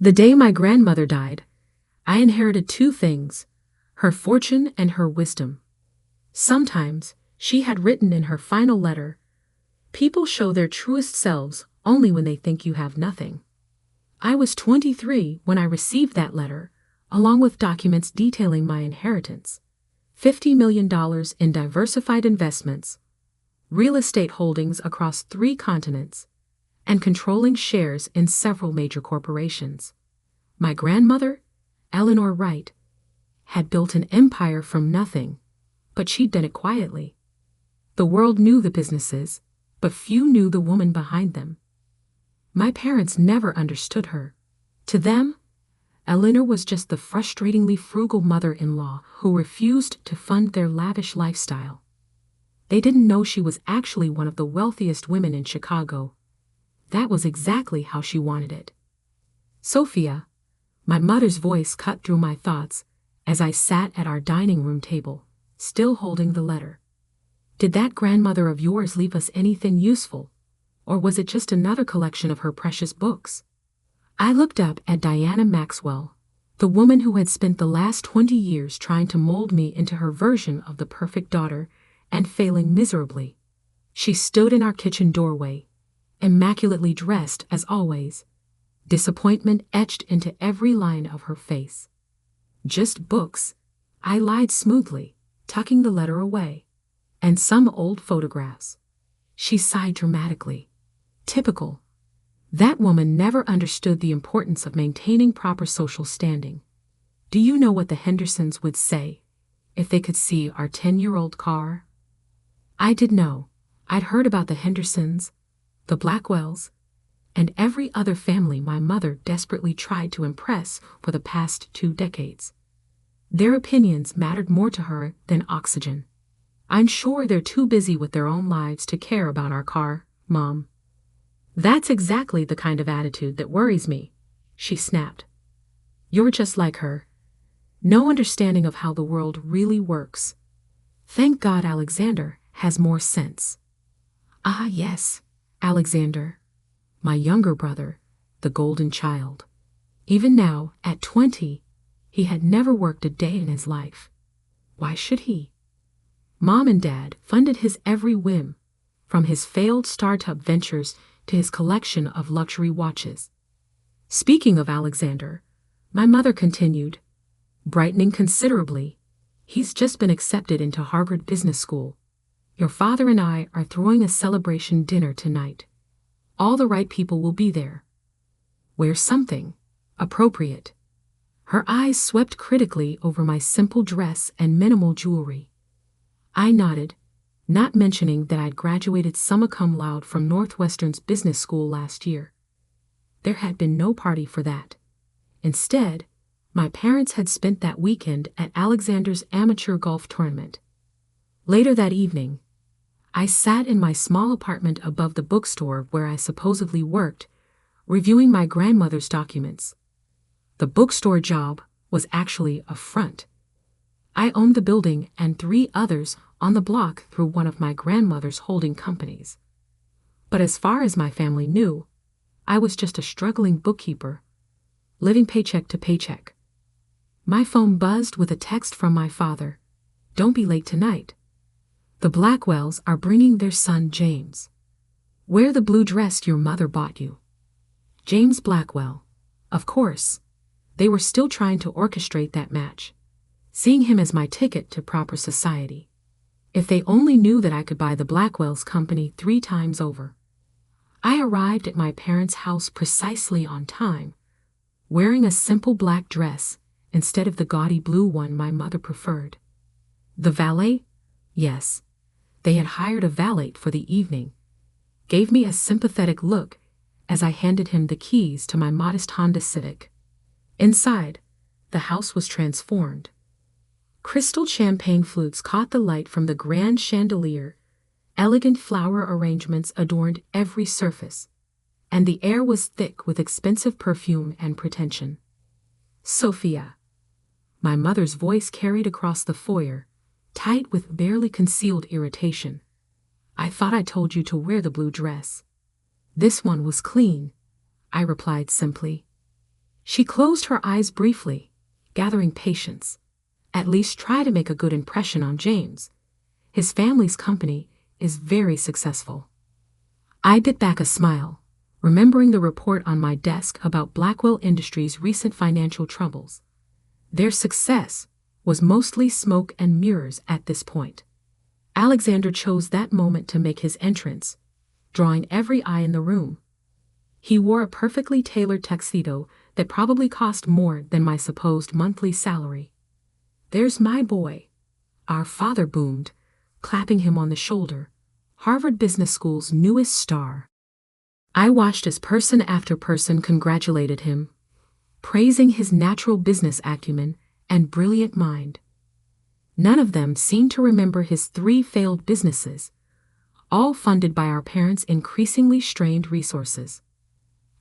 The day my grandmother died, I inherited two things: her fortune and her wisdom. Sometimes, she had written in her final letter, "People show their truest selves only when they think you have nothing." I was 23 when I received that letter, along with documents detailing my inheritance: $50 million in diversified investments, real estate holdings across 3 continents, and controlling shares in several major corporations. My grandmother, Eleanor Wright, had built an empire from nothing, but she'd done it quietly. The world knew the businesses, but few knew the woman behind them. My parents never understood her. To them, Eleanor was just the frustratingly frugal mother-in-law who refused to fund their lavish lifestyle. They didn't know she was actually one of the wealthiest women in Chicago. That was exactly how she wanted it. "Sophia," my mother's voice cut through my thoughts as I sat at our dining room table, still holding the letter. "Did that grandmother of yours leave us anything useful, or was it just another collection of her precious books?" I looked up at Diana Maxwell, the woman who had spent the last 20 years trying to mold me into her version of the perfect daughter and failing miserably. She stood in our kitchen doorway, immaculately dressed as always, disappointment etched into every line of her face. "Just books," I lied smoothly, tucking the letter away. "And some old photographs." She sighed dramatically. Typical. That woman never understood the importance of maintaining proper social standing. Do you know what the Hendersons would say if they could see our 10-year-old car? I did know. I'd heard about the Hendersons, the Blackwells, and every other family my mother desperately tried to impress for the past 2 decades. Their opinions mattered more to her than oxygen. "I'm sure they're too busy with their own lives to care about our car, Mom." "That's exactly the kind of attitude that worries me," she snapped. "You're just like her. No understanding of how the world really works. Thank God Alexander has more sense." Ah, yes, Alexander. My younger brother, the golden child. Even now, at 20, he had never worked a day in his life. Why should he? Mom and Dad funded his every whim, from his failed startup ventures to his collection of luxury watches. Speaking of Alexander, my mother continued, brightening considerably, "He's just been accepted into Harvard Business School. Your father and I are throwing a celebration dinner tonight. All the right people will be there. Wear something appropriate." Her eyes swept critically over my simple dress and minimal jewelry. I nodded, not mentioning that I'd graduated summa cum laude from Northwestern's business school last year. There had been no party for that. Instead, my parents had spent that weekend at Alexander's amateur golf tournament. Later that evening, I sat in my small apartment above the bookstore where I supposedly worked, reviewing my grandmother's documents. The bookstore job was actually a front. I owned the building and 3 others on the block through one of my grandmother's holding companies. But as far as my family knew, I was just a struggling bookkeeper, living paycheck to paycheck. My phone buzzed with a text from my father. "Don't be late tonight. The Blackwells are bringing their son James. Wear the blue dress your mother bought you." James Blackwell. Of course. They were still trying to orchestrate that match, seeing him as my ticket to proper society. If they only knew that I could buy the Blackwells company 3 times over. I arrived at my parents' house precisely on time, wearing a simple black dress instead of the gaudy blue one my mother preferred. The valet? Yes, they had hired a valet for the evening. Gave me a sympathetic look as I handed him the keys to my modest Honda Civic. Inside, the house was transformed. Crystal champagne flutes caught the light from the grand chandelier, elegant flower arrangements adorned every surface, and the air was thick with expensive perfume and pretension. "Sophia," my mother's voice carried across the foyer, tight with barely concealed irritation. "I thought I told you to wear the blue dress." "This one was clean," I replied simply. She closed her eyes briefly, gathering patience. At least try to make a good impression on James. His family's company is very successful. I bit back a smile, remembering the report on my desk about Blackwell Industries' recent financial troubles. Their success was mostly smoke and mirrors at this point. Alexander chose that moment to make his entrance, drawing every eye in the room. He wore a perfectly tailored tuxedo that probably cost more than my supposed monthly salary. "There's my boy," our father boomed, clapping him on the shoulder, Harvard Business School's newest star. I watched as person after person congratulated him, praising his natural business acumen and brilliant mind. None of them seemed to remember his 3 failed businesses, all funded by our parents' increasingly strained resources.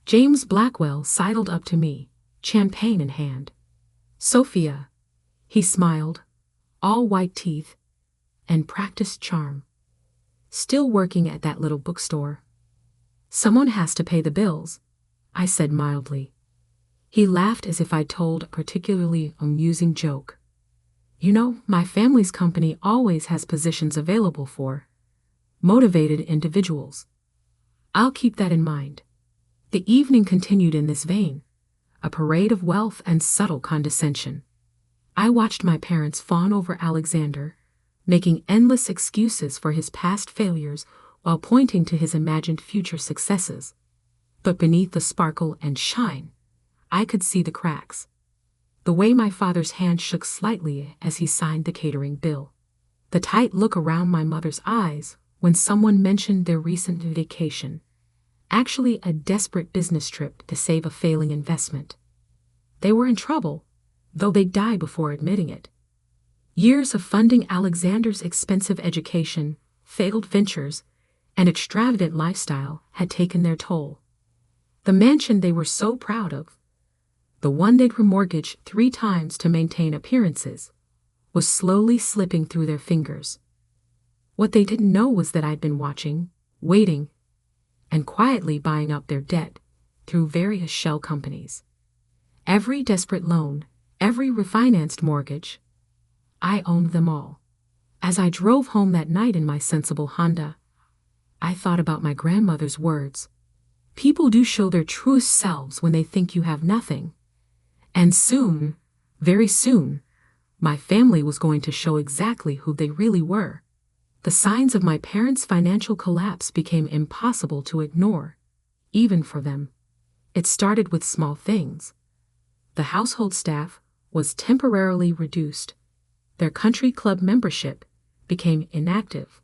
James Blackwell sidled up to me, champagne in hand. "Sophia," he smiled, all white teeth and practiced charm. "Still working at that little bookstore?" "Someone has to pay the bills," I said mildly. He laughed as if I'd told a particularly amusing joke. "You know, my family's company always has positions available for motivated individuals. I'll keep that in mind." The evening continued in this vein, a parade of wealth and subtle condescension. I watched my parents fawn over Alexander, making endless excuses for his past failures while pointing to his imagined future successes. But beneath the sparkle and shine, I could see the cracks. The way my father's hand shook slightly as he signed the catering bill. The tight look around my mother's eyes when someone mentioned their recent vacation. Actually a desperate business trip to save a failing investment. They were in trouble, though they'd die before admitting it. Years of funding Alexander's expensive education, failed ventures, and extravagant lifestyle had taken their toll. The mansion they were so proud of, the one they'd remortgaged 3 times to maintain appearances, was slowly slipping through their fingers. What they didn't know was that I'd been watching, waiting, and quietly buying up their debt through various shell companies. Every desperate loan, every refinanced mortgage, I owned them all. As I drove home that night in my sensible Honda, I thought about my grandmother's words. People do show their truest selves when they think you have nothing. And soon, very soon, my family was going to show exactly who they really were. The signs of my parents' financial collapse became impossible to ignore, even for them. It started with small things. The household staff was temporarily reduced. Their country club membership became inactive.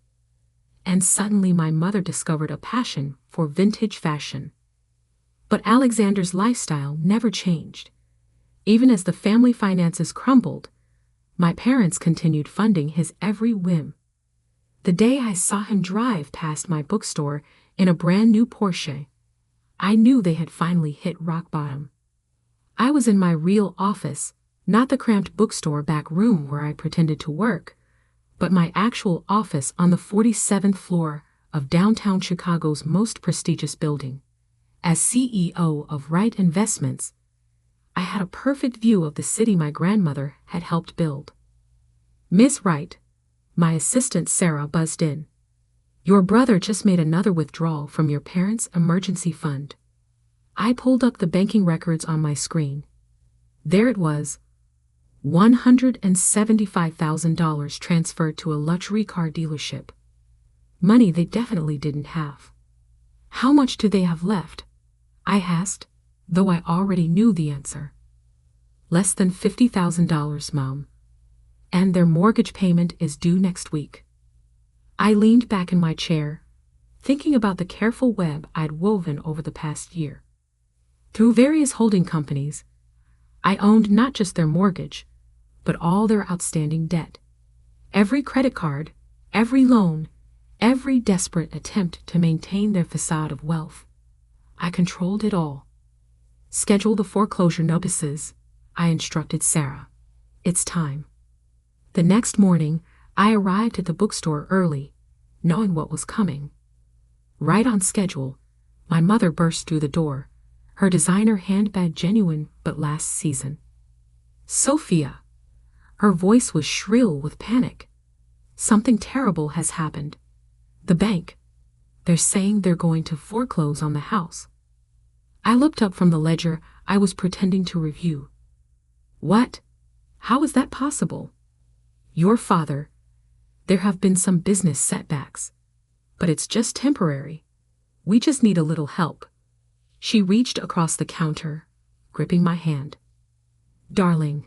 And suddenly my mother discovered a passion for vintage fashion. But Alexander's lifestyle never changed. Even as the family finances crumbled, my parents continued funding his every whim. The day I saw him drive past my bookstore in a brand new Porsche, I knew they had finally hit rock bottom. I was in my real office, not the cramped bookstore back room where I pretended to work, but my actual office on the 47th floor of downtown Chicago's most prestigious building. As CEO of Wright Investments, I had a perfect view of the city my grandmother had helped build. "Miss Wright," my assistant Sarah buzzed in. "Your brother just made another withdrawal from your parents' emergency fund." I pulled up the banking records on my screen. There it was, $175,000 transferred to a luxury car dealership. Money they definitely didn't have. "How much do they have left?" I asked, though I already knew the answer. "Less than $50,000, Mom. And their mortgage payment is due next week." I leaned back in my chair, thinking about the careful web I'd woven over the past year. Through various holding companies, I owned not just their mortgage, but all their outstanding debt. Every credit card, every loan, every desperate attempt to maintain their facade of wealth. I controlled it all. "Schedule the foreclosure notices," I instructed Sarah. "It's time." The next morning, I arrived at the bookstore early, knowing what was coming. Right on schedule, my mother burst through the door, Her designer handbag genuine but last season. Sophia. Her voice was shrill with panic. Something terrible has happened. The bank. They're saying they're going to foreclose on the house. I looked up from the ledger I was pretending to review. What? How is that possible? Your father. There have been some business setbacks. But it's just temporary. We just need a little help. She reached across the counter, gripping my hand. Darling,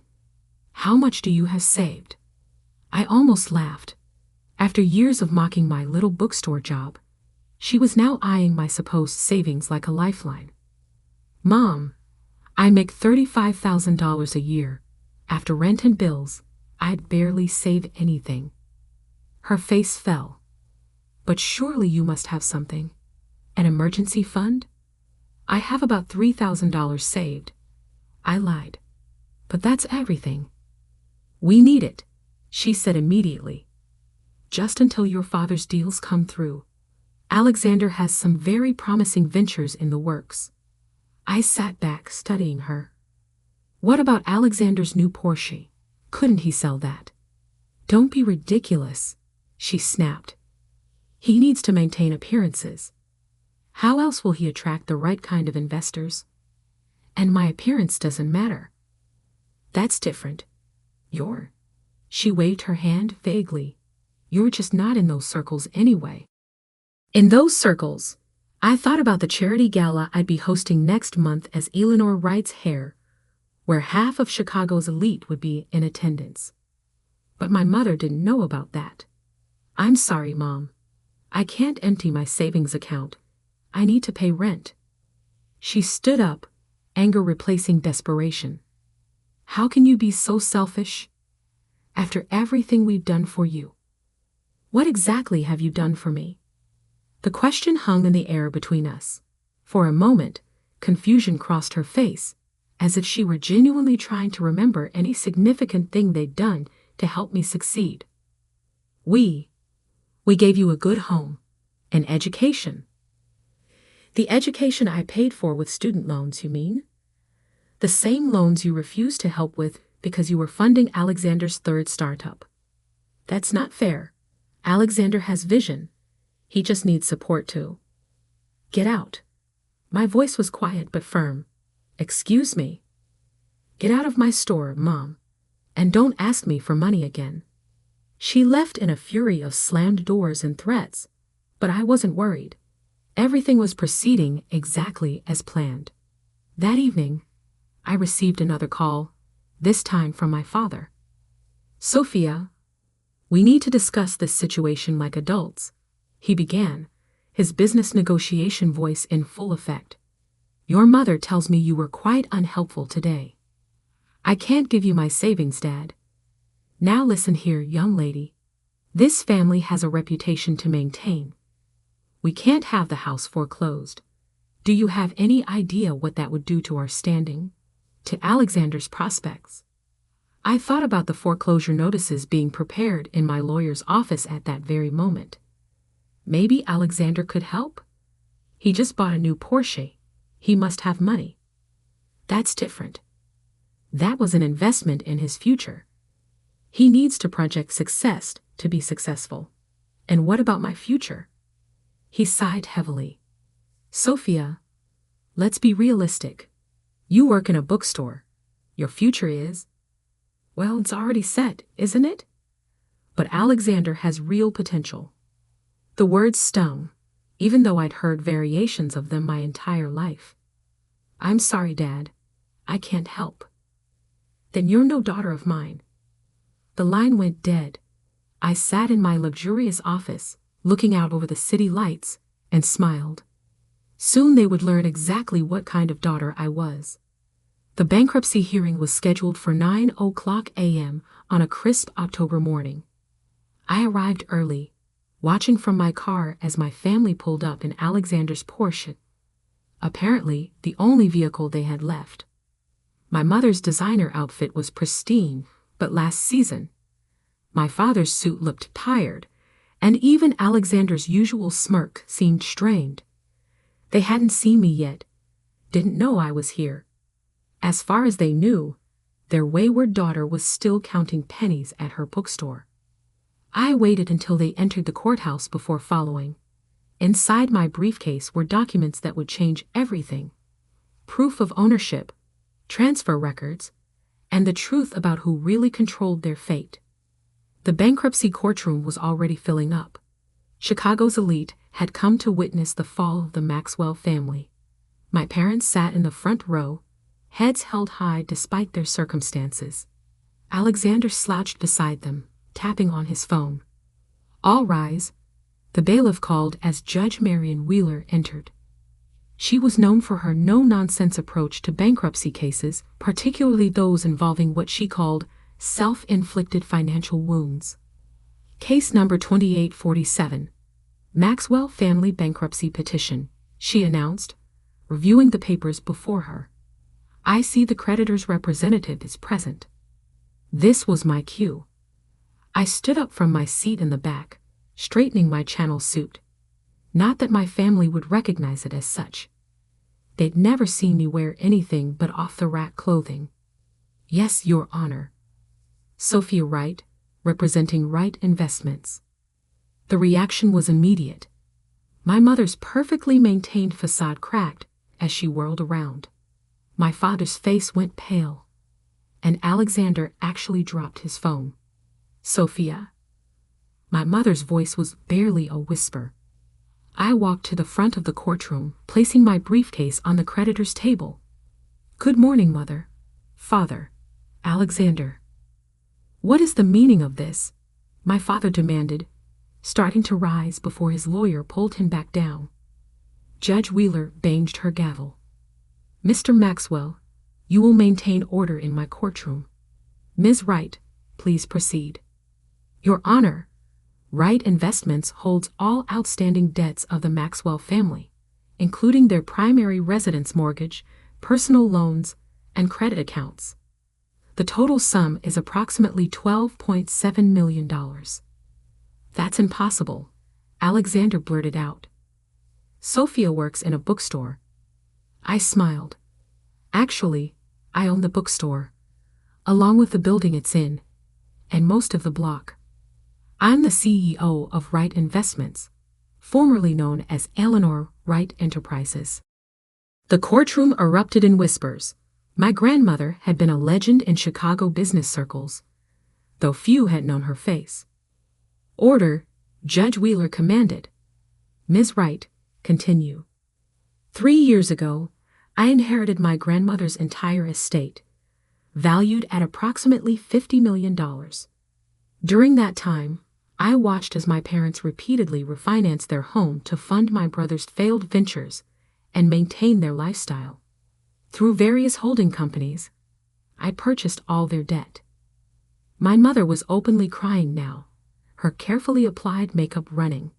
how much do you have saved? I almost laughed. After years of mocking my little bookstore job, she was now eyeing my supposed savings like a lifeline. Mom, I make $35,000 a year. After rent and bills, I'd barely save anything. Her face fell. But surely you must have something. An emergency fund? I have about $3,000 saved. I lied. But that's everything. We need it, she said immediately. Just until your father's deals come through. Alexander has some very promising ventures in the works. I sat back studying her. What about Alexander's new Porsche? Couldn't he sell that? Don't be ridiculous, she snapped. He needs to maintain appearances. How else will he attract the right kind of investors? And my appearance doesn't matter. That's different. She waved her hand vaguely. You're just not in those circles anyway. In those circles, I thought about the charity gala I'd be hosting next month as Eleanor Wright's hair, where half of Chicago's elite would be in attendance. But my mother didn't know about that. I'm sorry, Mom. I can't empty my savings account. I need to pay rent. She stood up, anger replacing desperation. How can you be so selfish? After everything we've done for you. What exactly have you done for me? The question hung in the air between us. For a moment, confusion crossed her face, as if she were genuinely trying to remember any significant thing they'd done to help me succeed. We gave you a good home, an education. The education I paid for with student loans, you mean? The same loans you refused to help with because you were funding Alexander's third startup. That's not fair. Alexander has vision. He just needs support too. Get out. My voice was quiet but firm. Excuse me. Get out of my store, Mom. And don't ask me for money again. She left in a fury of slammed doors and threats, but I wasn't worried. Everything was proceeding exactly as planned. That evening, I received another call, this time from my father. Sophia, we need to discuss this situation like adults, he began, his business negotiation voice in full effect. Your mother tells me you were quite unhelpful today. I can't give you my savings, Dad. Now listen here, young lady. This family has a reputation to maintain. We can't have the house foreclosed. Do you have any idea what that would do to our standing? To Alexander's prospects? I thought about the foreclosure notices being prepared in my lawyer's office at that very moment. Maybe Alexander could help? He just bought a new Porsche. He must have money. That's different. That was an investment in his future. He needs to project success to be successful. And what about my future? He sighed heavily. Sophia, let's be realistic. You work in a bookstore. Your future is... Well, it's already set, isn't it? But Alexander has real potential. The words stung, even though I'd heard variations of them my entire life. I'm sorry, Dad. I can't help. Then you're no daughter of mine. The line went dead. I sat in my luxurious office, looking out over the city lights, and smiled. Soon they would learn exactly what kind of daughter I was. The bankruptcy hearing was scheduled for 9:00 a.m. on a crisp October morning. I arrived early, watching from my car as my family pulled up in Alexander's Porsche, apparently the only vehicle they had left. My mother's designer outfit was pristine, but last season. My father's suit looked tired, and even Alexander's usual smirk seemed strained. They hadn't seen me yet, didn't know I was here. As far as they knew, their wayward daughter was still counting pennies at her bookstore. I waited until they entered the courthouse before following. Inside my briefcase were documents that would change everything: proof of ownership, transfer records, and the truth about who really controlled their fate. The bankruptcy courtroom was already filling up. Chicago's elite had come to witness the fall of the Maxwell family. My parents sat in the front row, heads held high despite their circumstances. Alexander slouched beside them, tapping on his phone. "All rise," the bailiff called as Judge Marion Wheeler entered. She was known for her no-nonsense approach to bankruptcy cases, particularly those involving what she called self-inflicted financial wounds. Case number 2847. Maxwell Family Bankruptcy Petition, she announced, reviewing the papers before her. "I see the creditor's representative is present." This was my cue. I stood up from my seat in the back, straightening my channel suit. Not that my family would recognize it as such. They'd never seen me wear anything but off-the-rack clothing. "Yes, Your Honor." Sophia Wright, representing Wright Investments. The reaction was immediate. My mother's perfectly maintained facade cracked as she whirled around. My father's face went pale, and Alexander actually dropped his phone. "Sophia." My mother's voice was barely a whisper. I walked to the front of the courtroom, placing my briefcase on the creditor's table. "Good morning, Mother." "Father." "Alexander." "What is the meaning of this?" my father demanded, starting to rise before his lawyer pulled him back down. Judge Wheeler banged her gavel. "Mr. Maxwell, you will maintain order in my courtroom. Ms. Wright, please proceed." "Your Honor, Wright Investments holds all outstanding debts of the Maxwell family, including their primary residence mortgage, personal loans, and credit accounts. The total sum is approximately $12.7 million. "That's impossible," Alexander blurted out. "Sophia works in a bookstore." I smiled. "Actually, I own the bookstore, along with the building it's in, and most of the block. I'm the CEO of Wright Investments, formerly known as Eleanor Wright Enterprises." The courtroom erupted in whispers. My grandmother had been a legend in Chicago business circles, though few had known her face. "Order," Judge Wheeler commanded. "Ms. Wright, continue." 3 years ago, I inherited my grandmother's entire estate, valued at approximately $50 million. During that time, I watched as my parents repeatedly refinanced their home to fund my brother's failed ventures and maintain their lifestyle. Through various holding companies, I purchased all their debt. My mother was openly crying now, her carefully applied makeup running.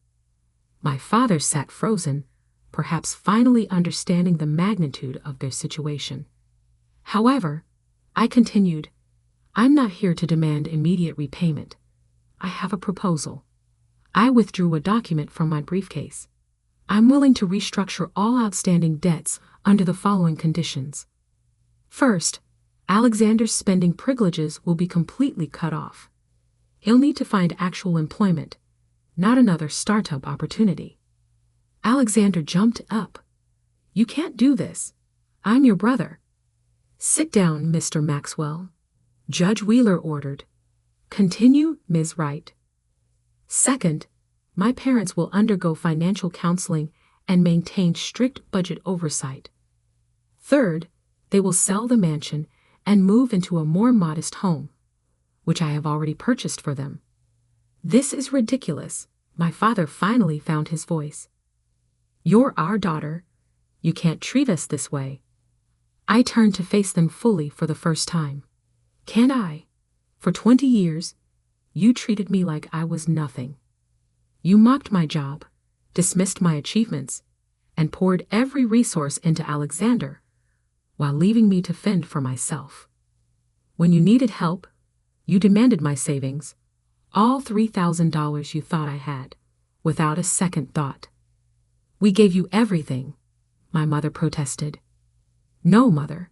My father sat frozen, perhaps finally understanding the magnitude of their situation. However, I continued, "I'm not here to demand immediate repayment. I have a proposal." I withdrew a document from my briefcase. "I'm willing to restructure all outstanding debts under the following conditions. First, Alexander's spending privileges will be completely cut off. He'll need to find actual employment, not another startup opportunity." Alexander jumped up. "You can't do this. I'm your brother." "Sit down, Mr. Maxwell," Judge Wheeler ordered. "Continue, Ms. Wright." "Second, my parents will undergo financial counseling and maintain strict budget oversight. Third, they will sell the mansion and move into a more modest home, which I have already purchased for them." "This is ridiculous," my father finally found his voice. "You're our daughter. You can't treat us this way." I turned to face them fully for the first time. "Can't I? For 20 years, you treated me like I was nothing. You mocked my job, dismissed my achievements, and poured every resource into Alexander, while leaving me to fend for myself. When you needed help, you demanded my savings, all $3,000 you thought I had, without a second thought. We gave you everything," my mother protested. No, Mother.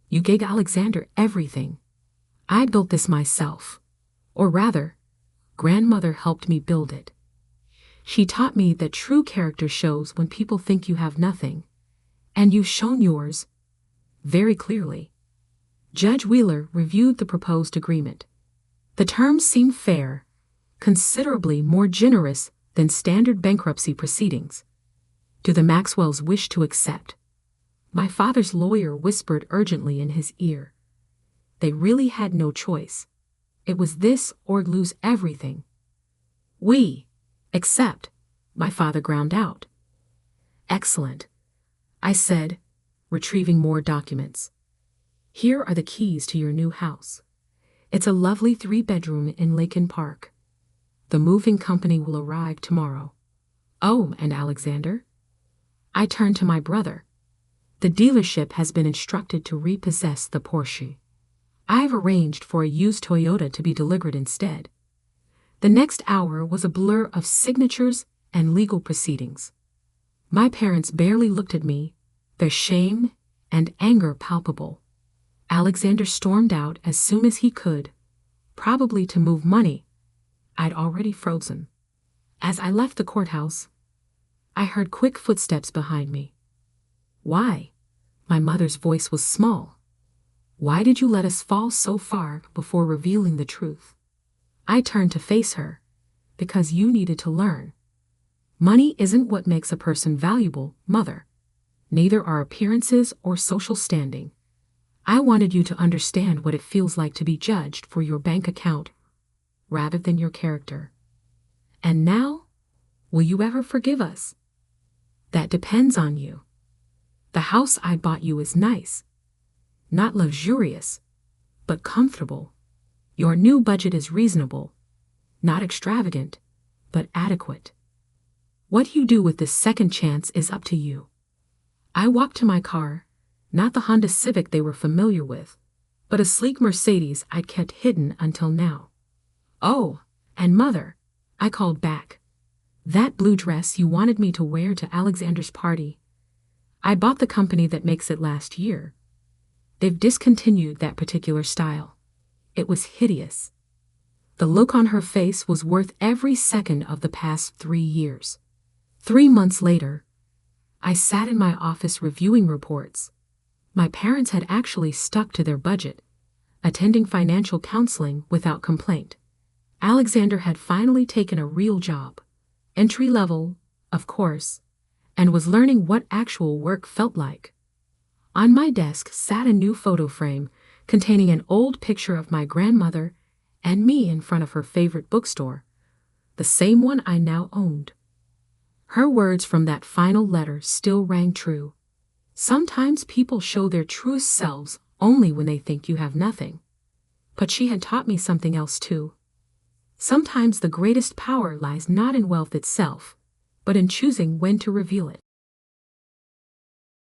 You gave Alexander everything. I built this myself. Or rather, Grandmother helped me build it. She taught me that true character shows when people think you have nothing. And you've shown yours very clearly. Judge Wheeler reviewed the proposed agreement. The terms seemed fair, considerably more generous than standard bankruptcy proceedings. Do the Maxwells wish to accept? My father's lawyer whispered urgently in his ear. They really had no choice. It was this or lose everything. We accept, my father ground out. Excellent, I said, retrieving more documents. Here are the keys to your new house. It's a lovely 3-bedroom in Lincoln Park. The moving company will arrive tomorrow. Oh, and Alexander? I turned to my brother. The dealership has been instructed to repossess the Porsche. I've arranged for a used Toyota to be delivered instead. The next hour was a blur of signatures and legal proceedings. My parents barely looked at me, their shame and anger palpable. Alexander stormed out as soon as he could, probably to move money I'd already frozen. As I left the courthouse, I heard quick footsteps behind me. Why? My mother's voice was small. Why did you let us fall so far before revealing the truth? I turned to face her. Because you needed to learn. Money isn't what makes a person valuable, Mother. Neither are appearances or social standing. I wanted you to understand what it feels like to be judged for your bank account rather than your character. And now, will you ever forgive us? That depends on you. The house I bought you is nice. Not luxurious, but comfortable. Your new budget is reasonable. Not extravagant, but adequate. What you do with this second chance is up to you. I walked to my car, not the Honda Civic they were familiar with, but a sleek Mercedes I'd kept hidden until now. Oh, and Mother, I called back. That blue dress you wanted me to wear to Alexander's party. I bought the company that makes it last year. They've discontinued that particular style. It was hideous. The look on her face was worth every second of the past 3 years. 3 months later, I sat in my office reviewing reports. My parents had actually stuck to their budget, attending financial counseling without complaint. Alexander had finally taken a real job, entry level, of course, and was learning what actual work felt like. On my desk sat a new photo frame containing an old picture of my grandmother and me in front of her favorite bookstore, the same one I now owned. Her words from that final letter still rang true. Sometimes people show their truest selves only when they think you have nothing. But she had taught me something else too. Sometimes the greatest power lies not in wealth itself, but in choosing when to reveal it.